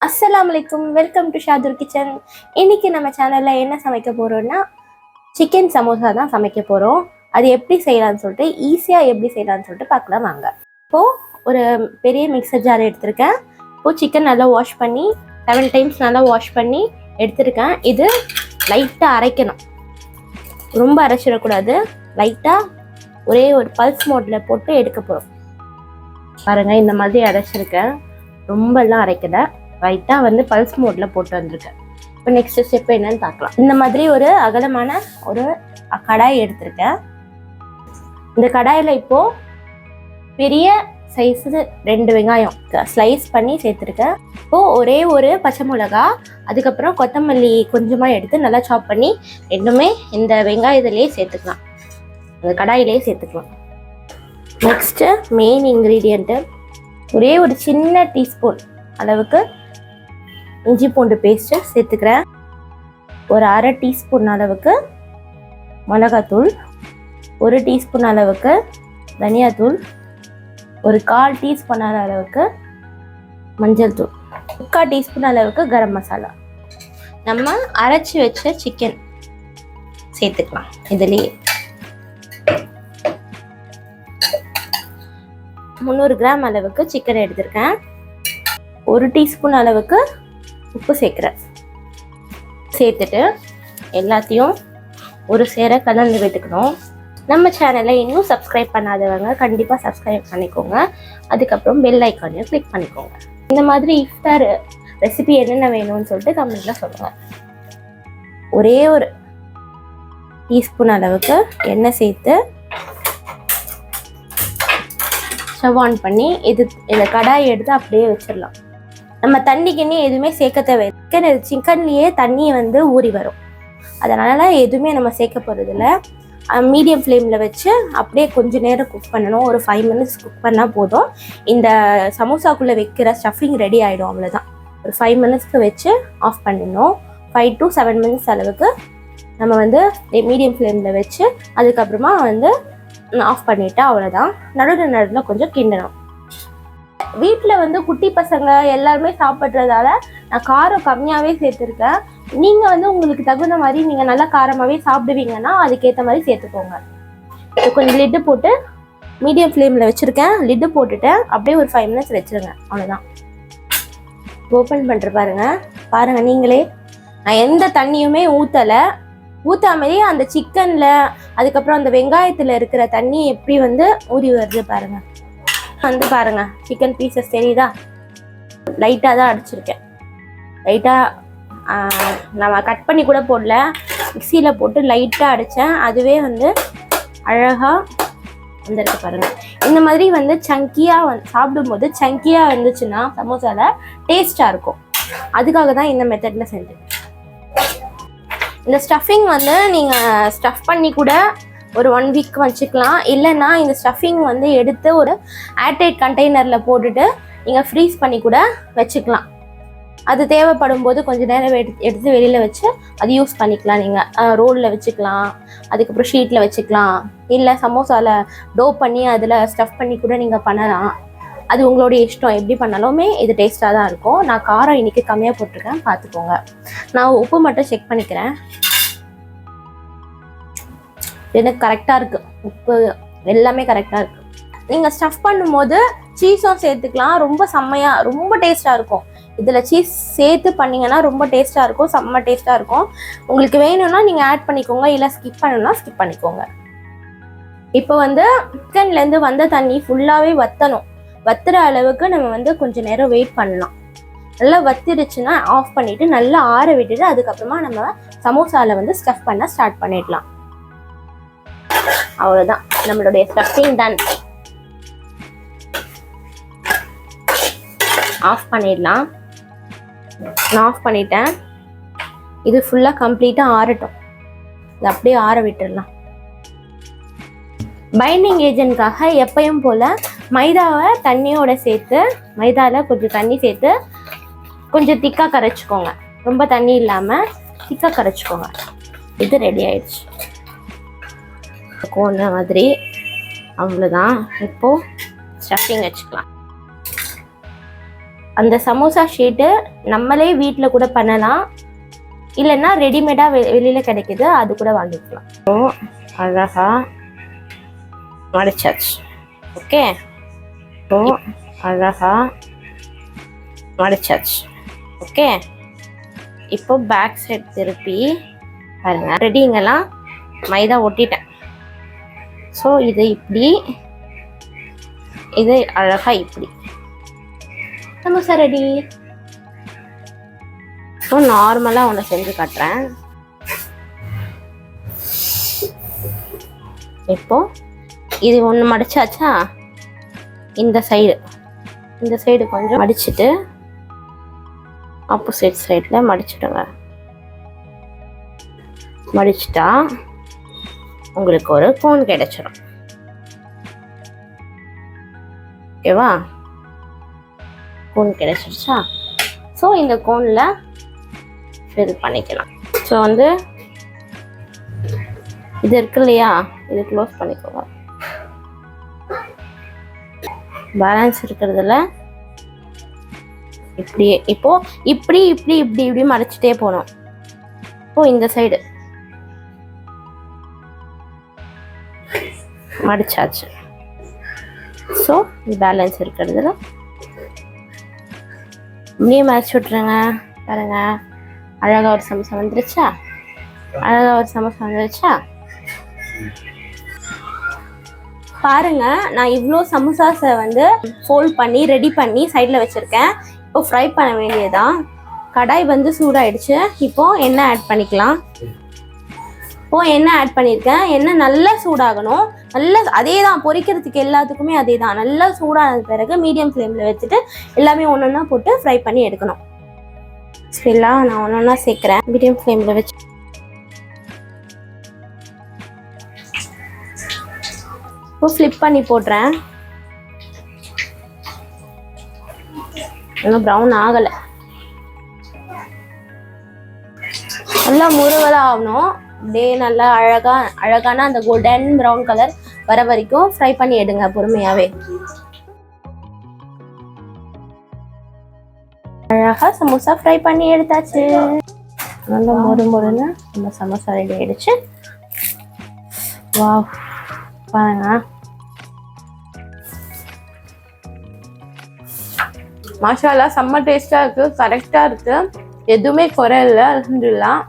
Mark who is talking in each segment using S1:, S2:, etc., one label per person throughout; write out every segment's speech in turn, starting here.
S1: அஸ்ஸலாமலைக்கும், welcome to ஷாதுர் kitchen. இன்னைக்கு நம்ம சேனல்ல என்ன சமைக்க போறோம்னா சிக்கன் சமோசா தான் சமைக்க போறோம். அது எப்படி செய்யலாம்னு சொல்லிட்டு ஈஸியாக எப்படி செய்யலாம்னு சொல்லிட்டு பார்க்கலாம் வாங்க. இப்போது ஒரு பெரிய மிக்சர் ஜார் எடுத்திருக்கேன். இப்போது சிக்கன் நல்லா வாஷ் பண்ணி 7 டைம்ஸ் நல்லா வாஷ் பண்ணி எடுத்திருக்கேன். இது லைட்டாக அரைக்கணும், ரொம்ப அரைச்சிடக்கூடாது. லைட்டாக ஒரே ஒரு பல்ஸ் மோட்டில் போட்டு எடுக்க போகிறோம். பாருங்கள், இந்த மாதிரி அரைச்சிருக்கேன், ரொம்பலாம் அரைக்கலை, ரைட்டாக வந்து பல்ஸ் மோட்டில் போட்டு வந்திருக்கேன். இப்போ நெக்ஸ்ட் ஸ்டெப் என்னன்னு பார்க்கலாம். இந்த மாதிரி ஒரு அகலமான ஒரு கடாய் எடுத்திருக்கேன். இந்த கடாயில் இப்போது பெரிய சைஸு 2 வெங்காயம் ஸ்லைஸ் பண்ணி சேர்த்துருக்கேன். இப்போது ஒரே ஒரு பச்சை மிளகா, அதுக்கப்புறம் கொத்தமல்லி கொஞ்சமாக எடுத்து நல்லா சாப் பண்ணி ரெண்டுமே இந்த வெங்காயத்திலே சேர்த்துக்கலாம், அந்த கடாயிலே சேர்த்துக்கலாம். நெக்ஸ்ட்டு மெயின் இன்க்ரீடியண்ட்டு ஒரே ஒரு சின்ன டீஸ்பூன் அளவுக்கு இஞ்சி பூண்டு பேஸ்ட்டு சேர்த்துக்கிறேன். ஒரு அரை டீஸ்பூன் அளவுக்கு மிளகாத்தூள், 1 டீஸ்பூன் அளவுக்கு தனியாத்தூள், ஒரு 1/4 டீஸ்பூன் அளவுக்கு மஞ்சள் தூள், 3/4 டீஸ்பூன் அளவுக்கு கரம் மசாலா. நம்ம அரைச்சி வச்ச சிக்கன் சேர்த்துக்கலாம். இதுலேயே 300 கிராம் அளவுக்கு சிக்கன் எடுத்திருக்கேன். 1 டீஸ்பூன் அளவுக்கு உப்பு சேர்க்குறேன். சேர்த்துட்டு எல்லாத்தையும் ஒரு சேர கலந்து விட்டுக்கணும். நம்ம சேனலை இன்னும் சப்ஸ்கிரைப் பண்ணாதவங்க கண்டிப்பாக சப்ஸ்கிரைப் பண்ணிக்கோங்க. அதுக்கப்புறம் பெல் ஐக்கானையும் கிளிக் பண்ணிக்கோங்க. இந்த மாதிரி இஃப்தார் ரெசிபி என்னென்ன வேணும்னு சொல்லிட்டு கமெண்ட்டில் சொல்லுங்கள். ஒரே ஒரு டீஸ்பூன் அளவுக்கு எண்ணெய் சேர்த்து ஸ்டவ் ஆன் பண்ணி இந்த கடாயை எடுத்து அப்படியே வச்சிடலாம். நம்ம தண்ணிக்குன்னு எதுவுமே சேர்க்க தேவை. சிக்கன்லேயே தண்ணி வந்து ஊறி வரும், அதனால் எதுவுமே நம்ம சேர்க்க போகிறதில்ல. மீடியம் ஃப்ளேமில் வச்சு அப்படியே கொஞ்சம் நேரம் குக் பண்ணணும். ஒரு 5 மினிட்ஸ் குக் பண்ணால் போதும். இந்த சமோசாக்குள்ளே வைக்கிற ஸ்டஃபிங் ரெடி ஆகிடும், அவ்வளோதான். ஒரு 5 மினிட்ஸ்க்கு வச்சு ஆஃப் பண்ணிடணும். 5 to 7 மினிட்ஸ் அளவுக்கு நம்ம வந்து மீடியம் ஃப்ளேமில் வச்சு அதுக்கப்புறமா வந்து ஆஃப் பண்ணிவிட்டா அவ்வளோதான். நடுவில் கொஞ்சம் கிண்டணும். வீட்டில் வந்து குட்டி பசங்க எல்லாருமே சாப்பிட்றதால நான் காரம் கம்மியாகவே சேர்த்துருக்கேன். நீங்கள் வந்து உங்களுக்கு தகுந்த மாதிரி நீங்கள் நல்லா காரமாகவே சாப்பிடுவீங்கன்னா அதுக்கேற்ற மாதிரி சேர்த்துக்கோங்க. கொஞ்சம் லிட்டு போட்டு மீடியம் ஃப்ளேமில் வச்சுருக்கேன். லிட்டு போட்டுட்டு அப்படியே ஒரு 5 மினிட்ஸ் வச்சுருங்க, அவ்வளோதான். ஓப்பன் பண்ணுற பாருங்கள் நீங்களே. நான் எந்த தண்ணியுமே ஊற்றாமலே அந்த சிக்கனில் அதுக்கப்புறம் அந்த வெங்காயத்தில் இருக்கிற தண்ணி எப்படி வந்து ஊறி வருது பாருங்கள். வந்து பாருங்கள், சிக்கன் பீசஸ் தெரியுதா? லைட்டாக தான் அடிச்சிருக்கேன். லைட்டாக நம்ம கட் பண்ணி கூட போடல, மிக்சியில் போட்டு லைட்டாக அடித்தேன். அதுவே வந்து அழகாக வந்துருக்கு பாருங்கள். இந்த மாதிரி வந்து சங்கியாக சாப்பிடும்போது சங்கியாக இருந்துச்சுன்னா சமோசாவில் டேஸ்ட்டாக இருக்கும். அதுக்காக தான் இந்த மெத்தடில் செஞ்சேன். இந்த ஸ்டஃபிங் வந்து நீங்கள் ஸ்டஃப் பண்ணி கூட ஒரு 1 வீக் வச்சுக்கலாம். இல்லைன்னா இந்த ஸ்டஃபிங் வந்து எடுத்து ஒரு ஏர்டைட் கண்டெய்னரில் போட்டுட்டு நீங்கள் ஃப்ரீஸ் பண்ணி கூட வச்சுக்கலாம். அது தேவைப்படும் போது கொஞ்சம் நேரம் எடுத்து வெளியில் வச்சு அது யூஸ் பண்ணிக்கலாம். நீங்கள் ரோலில் வச்சுக்கலாம், அதுக்கப்புறம் ஷீட்டில் வச்சுக்கலாம், இல்லை சமோசாவில் டோ பண்ணி அதில் ஸ்டஃப் பண்ணி கூட நீங்கள் பண்ணலாம். அது உங்களுடைய இஷ்டம், எப்படி பண்ணாலுமே இது டேஸ்ட்டாக தான் இருக்கும். நான் காரம் இன்றைக்கி கம்மியாக போட்டிருக்கேன், பார்த்துக்கோங்க. நான் உப்பு மட்டும் செக் பண்ணிக்கிறேன். எனக்கு கரெக்டாக இருக்குது, உப்பு எல்லாமே கரெக்டாக இருக்குது. நீங்கள் ஸ்டஃப் பண்ணும்போது சீஸும் சேர்த்துக்கலாம், ரொம்ப செம்மையாக ரொம்ப டேஸ்ட்டாக இருக்கும். இதில் சீஸ் சேர்த்து பண்ணிங்கன்னா ரொம்ப டேஸ்ட்டாக இருக்கும், செம்ம டேஸ்ட்டாக இருக்கும். உங்களுக்கு வேணும்னா நீங்கள் ஆட் பண்ணிக்கோங்க, இல்லை ஸ்கிப் பண்ணணும்னா ஸ்கிப் பண்ணிக்கோங்க. இப்போ வந்து சிக்கன்லேருந்து வந்த தண்ணி ஃபுல்லாகவே வத்துற அளவுக்கு நம்ம வந்து கொஞ்சம் நேரம் வெயிட் பண்ணலாம். நல்லா வத்திடுச்சுன்னா ஆஃப் பண்ணிவிட்டு நல்லா ஆற விட்டுட்டு அதுக்கப்புறமா நம்ம சமோசாவில் வந்து ஸ்டஃப் பண்ண ஸ்டார்ட் பண்ணிடலாம். அவ்வளோதான், நம்மளுடைய ஸ்டஃபிங் டன். ஆஃப் பண்ணிடலாம். நான் ஆஃப் பண்ணிட்டேன். இது ஃபுல்லாக கம்ப்ளீட்டாக ஆறட்டும். இது அப்படியே ஆற விட்டுடலாம். பைண்டிங் ஏஜென்ட்காக எப்பயும் போல் மைதாவை தண்ணியோட சேர்த்து, மைதாவில் கொஞ்சம் தண்ணி சேர்த்து கொஞ்சம் திக்காக கரைச்சிக்கோங்க. ரொம்ப தண்ணி இல்லாமல் திக்காக கரைச்சிக்கோங்க. இது ரெடி ஆயிடுச்சு. கோன மாதிரி அவ்வளோதான். இப்போது ஸ்டஃபிங் வச்சுக்கலாம். அந்த சமோசா ஷீட்டு நம்மளே வீட்டில் கூட பண்ணலாம், இல்லைன்னா ரெடிமேடாக வெளியில் கிடைக்குது, அது கூட வாங்கிக்கலாம். ஸோ அழகாக மடிச்சாச்சு. ஓகே, ஸோ அழகாக மடிச்சாச்சு. ஓகே, இப்போ பேக் சைட் திருப்பி பாருங்க. ரெடிங்கெல்லாம் மைதா ஒட்டிட்டேன். ஸோ இது இப்படி, இது அழகா இப்படி சமோசா ரெடி. ஸோ நார்மலாக ஒன்று செஞ்சு காட்டுறேன். இப்போ இது ஒன்று மடிச்சாச்சா, இந்த சைடு கொஞ்சம் மடிச்சுட்டு ஆப்போசிட் சைடில் மடிச்சிடுங்க. மடிச்சிட்டா உங்களுக்கு ஒரு கோன் கிடைச்சிடும். ஓகேவா, கோன் கிடைச்சிருச்சா? ஸோ இந்த கோனில் ஃபில் பண்ணிக்கலாம். ஸோ வந்து இது இருக்கு இல்லையா, இது க்ளோஸ் பண்ணிக்கோங்க. பேலன்ஸ் இருக்கிறதுல இப்படியே இப்போ இப்படி இப்படி இப்படி இப்படி மடிச்சுட்டே போகணும். இப்போ இந்த சைடு மடிச்சாச்சு. ஸோ பேலன்ஸ் இருக்கிறதுல இப்படியே மடிச்சு விட்ருங்க. பாருங்க, அழகா ஒரு சமோசா வந்துருச்சா? பாருங்க, நான் இவ்வளோ சமோசாஸை வந்து ஃபோல்ட் பண்ணி ரெடி பண்ணி சைடில் வச்சுருக்கேன். இப்போ ஃப்ரை பண்ண வேண்டியதான். கடாய் வந்து சூடாயிடுச்சு. இப்போ எண்ணெய் ஆட் பண்ணிக்கலாம். எண்ணெய் ஆட் பண்ணியிருக்கேன். எண்ணெய் நல்லா சூடாகணும். அதே தான் பொரிக்கிறதுக்கு எல்லாத்துக்குமே அதே தான். நல்லா சூடானது பிறகு மீடியம் ஃப்ளேமில் வச்சுட்டு எல்லாமே ஒன்றா போட்டு ஃப்ரை பண்ணி எடுக்கணும். எல்லாம் நான் ஒன்றா சேர்க்குறேன். மீடியம் ஃப்ளேமில் வச்சு ஃப்ளிப் பண்ணி போடுறேன். இன்னும் ப்ரௌன் ஆகலை, நல்லா முருகலாக ஆகணும். அப்படியே நல்லா அழகான அந்த கோல்டன் ப்ரௌன் கலர் வர வரைக்கும் ஃப்ரை பண்ணி எடுங்க பொறுமையாவே. அழகா சமோசா ஃப்ரை பண்ணி எடுத்தாச்சு. நல்லா மொறுன்னு நம்ம சமோசா ரெடி ஆயிடுச்சு. வாவ், பாருங்க, மாஷால்லா செம்ம டேஸ்டா இருக்கு, கரெக்டா இருக்கு, எதுவுமே குறை இல்லை. அல்ஹம்துலில்லாஹ்.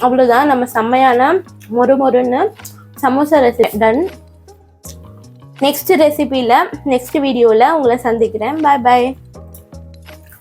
S1: அவ்வளோதான், நம்ம செம்மையான மொறுன்னு சமோசா ரெசிபி டன். நெக்ஸ்ட் ரெசிபியில் நெக்ஸ்ட் வீடியோவில் உங்களை சந்திக்கிறேன். பாய் பாய்.